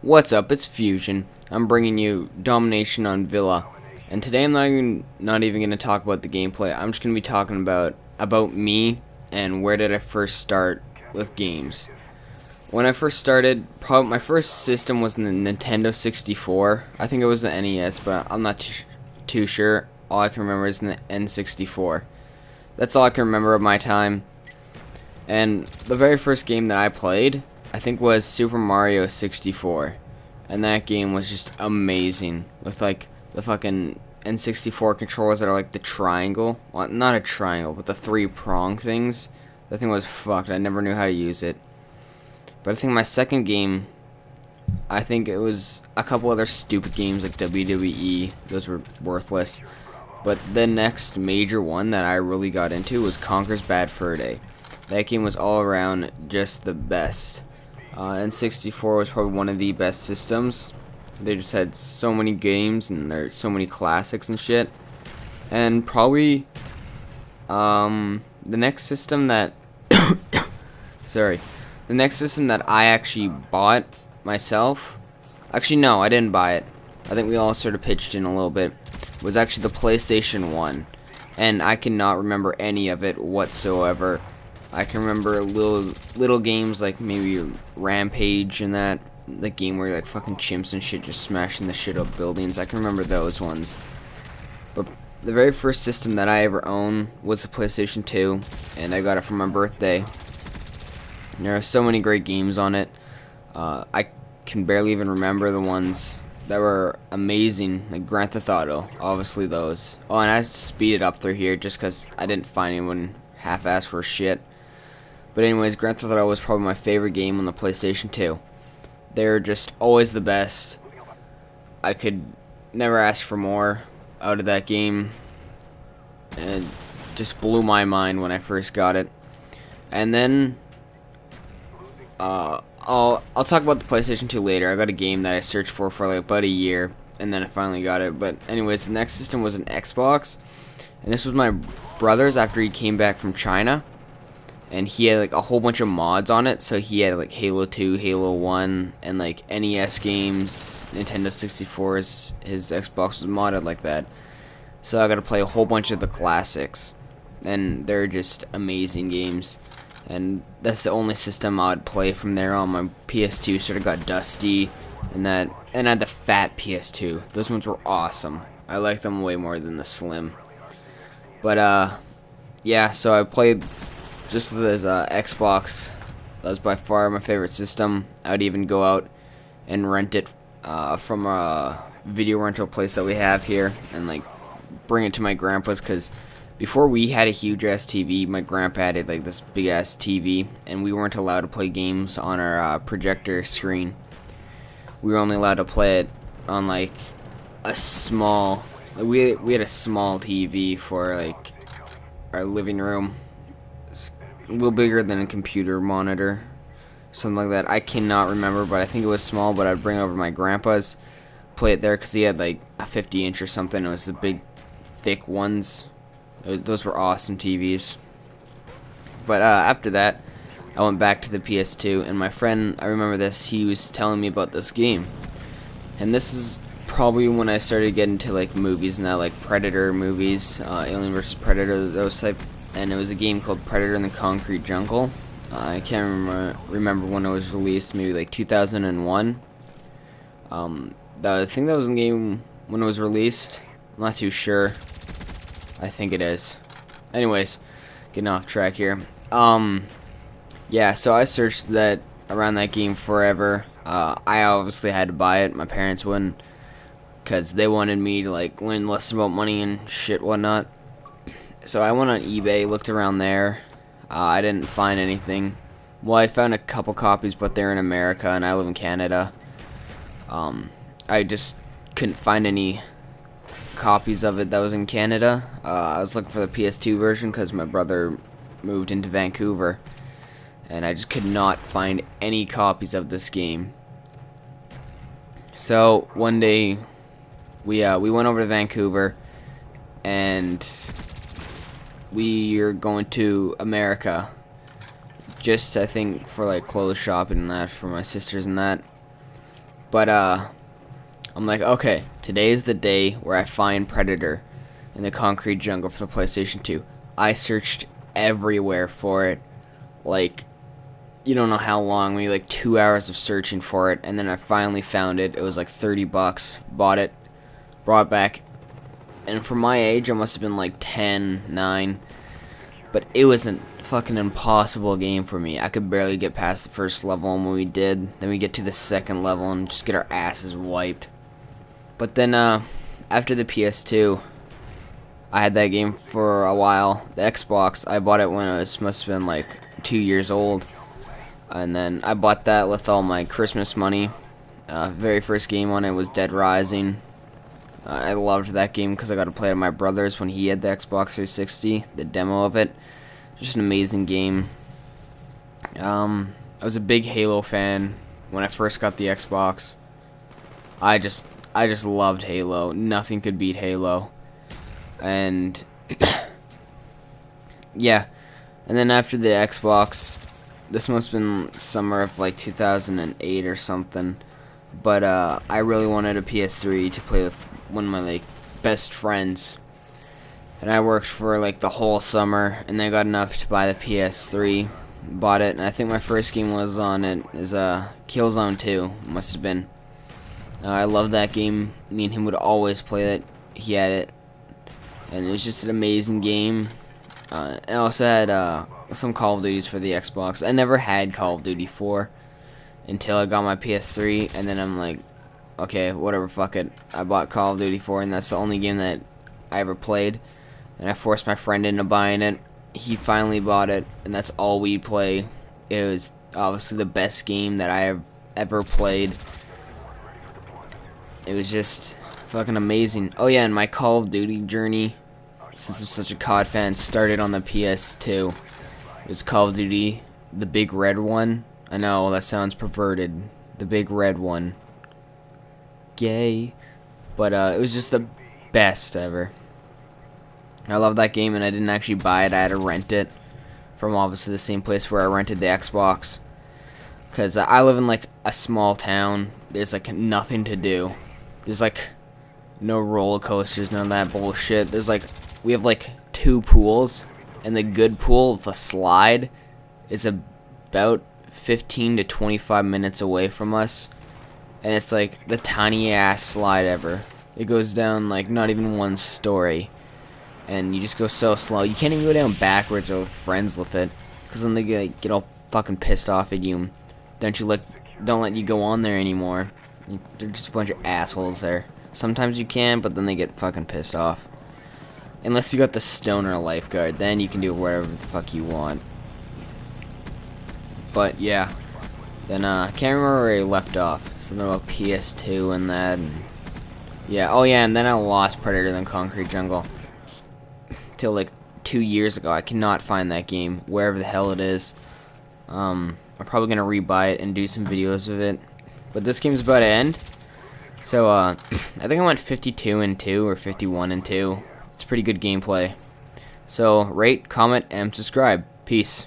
What's up? It's Fusion. I'm bringing you Domination on Villa, and today I'm not even going to talk about the gameplay. I'm just going to be talking about me and where did I first start with games. When I first started, probably my first system was the Nintendo 64. I think it was the NES, but I'm not too sure. All I can remember is the N64. That's all I can remember of my time. And the very first game that I played, I think, was Super Mario 64, and that game was just amazing with like the fucking N64 controllers that are like the triangle, well, not a triangle, but the three-prong things. That thing was fucked. I never knew how to use it. But I think my second game, I think it was a couple other stupid games like WWE. Those were worthless. But the next major one that I really got into was Conker's Bad Fur Day. That game was all around just the best. N64 was probably one of the best systems. They just had so many games and there's so many classics and shit. And probably the next system that sorry, the next system that I actually bought myself. Actually, no, I didn't buy it. I think we all sort of pitched in a little bit. Was actually the PlayStation 1, and I cannot remember any of it whatsoever. I can remember little games like maybe Rampage and that, the game where like fucking chimps and shit just smashing the shit up buildings. I can remember those ones. But the very first system that I ever owned was the PlayStation 2, and I got it for my birthday. And there are so many great games on it. I can barely even remember the ones that were amazing, like Grand Theft Auto, obviously those. Oh, and I had to speed it up through here just because I didn't find anyone half-assed for shit. But anyways, Grand Theft Auto was probably my favorite game on the PlayStation 2. They're just always the best. I could never ask for more out of that game. And it just blew my mind when I first got it. And then I'll talk about the PlayStation 2 later. I got a game that I searched for like about a year, and then I finally got it. But anyways, the next system was an Xbox, and this was my brother's after he came back from China, and he had like a whole bunch of mods on it. So he had like Halo 2, Halo 1, and like NES games, Nintendo 64's. His Xbox was modded like that. So I got to play a whole bunch of the classics, and they're just amazing games. And that's the only system I would play from there on. My PS2 sort of got dusty, and I had the fat PS2. Those ones were awesome. I like them way more than the slim. But yeah, so I played just this Xbox. That was by far my favorite system. I would even go out and rent it from a video rental place that we have here, and like bring it to my grandpa's, because before we had a huge ass TV, my grandpa had like this big ass TV, and we weren't allowed to play games on our projector screen. We were only allowed to play it on like a small. We had a small TV for like our living room. It's a little bigger than a computer monitor, something like that. I cannot remember, but I think it was small. But I'd bring it over to my grandpa's, play it there, because he had like a 50-inch or something. It was the big, thick ones. Those were awesome TVs. But after that, I went back to the PS2, and my friend, I remember this, he was telling me about this game. And this is probably when I started getting into like movies and that, like Predator movies, Alien vs. Predator, those type. And it was a game called Predator in the Concrete Jungle. I can't remember when it was released, maybe like 2001. I think that was the game when it was released. I'm not too sure. I think it is. Anyways, getting off track here. Yeah, so I searched that around that game forever. I obviously had to buy it. My parents wouldn't, because they wanted me to like learn less about money and shit whatnot. So I went on eBay, looked around there. I didn't find anything. Well, I found a couple copies, but they're in America, and I live in Canada. I just couldn't find any copies of it that was in Canada. I was looking for the PS2 version because my brother moved into Vancouver, and I just could not find any copies of this game. So one day we went over to Vancouver, and we are going to America just I think for like clothes shopping and that for my sisters and that. But I'm like, okay, today is the day where I find Predator in the concrete jungle for the PlayStation 2. I searched everywhere for it. Like, you don't know how long, maybe like 2 hours of searching for it, and then I finally found it. It was like 30 bucks. Bought it, brought it back, and for my age, I must have been like 10, 9, but it was a fucking impossible game for me. I could barely get past the first level, and when we did, then we get to the second level and just get our asses wiped. But then, after the PS2, I had that game for a while. The Xbox, I bought it when I must have been like 2 years old. And then I bought that with all my Christmas money. Very first game on it was Dead Rising. I loved that game because I got to play it with my brother's when he had the Xbox 360, the demo of it. Just an amazing game. I was a big Halo fan when I first got the Xbox. I just loved Halo. Nothing could beat Halo. And yeah. And then after the Xbox, this must have been summer of like 2008 or something, but I really wanted a PS3 to play with one of my like best friends, and I worked for like the whole summer, and then I got enough to buy the PS3, bought it, and I think my first game was on it is Killzone 2, must have been. I love that game. Me and him would always play it. He had it, and it was just an amazing game. I also had some Call of Duties for the Xbox. I never had Call of Duty 4 until I got my PS3, and then I'm like, okay, whatever, fuck it. I bought Call of Duty 4, and that's the only game that I ever played, and I forced my friend into buying it. He finally bought it, and that's all we play. It was obviously the best game that I have ever played. It was just fucking amazing. Oh yeah, and my Call of Duty journey, since I'm such a COD fan, started on the PS2. It was Call of Duty, the big red one. I know, that sounds perverted. The big red one. Gay. But it was just the best ever. I love that game, and I didn't actually buy it. I had to rent it from obviously the same place where I rented the Xbox. Because I live in like a small town. There's like nothing to do. There's like no roller coasters, none of that bullshit. We have like 2 pools, and the good pool with a slide is about 15 to 25 minutes away from us, and it's like the tiny ass slide ever. It goes down like not even 1 story, and you just go so slow. You can't even go down backwards or with friends with it, because then they get all fucking pissed off at you. Don't let you go on there anymore. They're just a bunch of assholes there. Sometimes you can, but then they get fucking pissed off. Unless you got the stoner lifeguard, then you can do whatever the fuck you want. But yeah, then I can't remember where I left off. Something about PS2 and that. And yeah, oh yeah, and then I lost Predator in the Concrete Jungle. Till like 2 years ago, I cannot find that game wherever the hell it is. I'm probably gonna rebuy it and do some videos of it. But this game's about to end. So I think I went 52-2 or 51-2. It's pretty good gameplay. So rate, comment, and subscribe. Peace.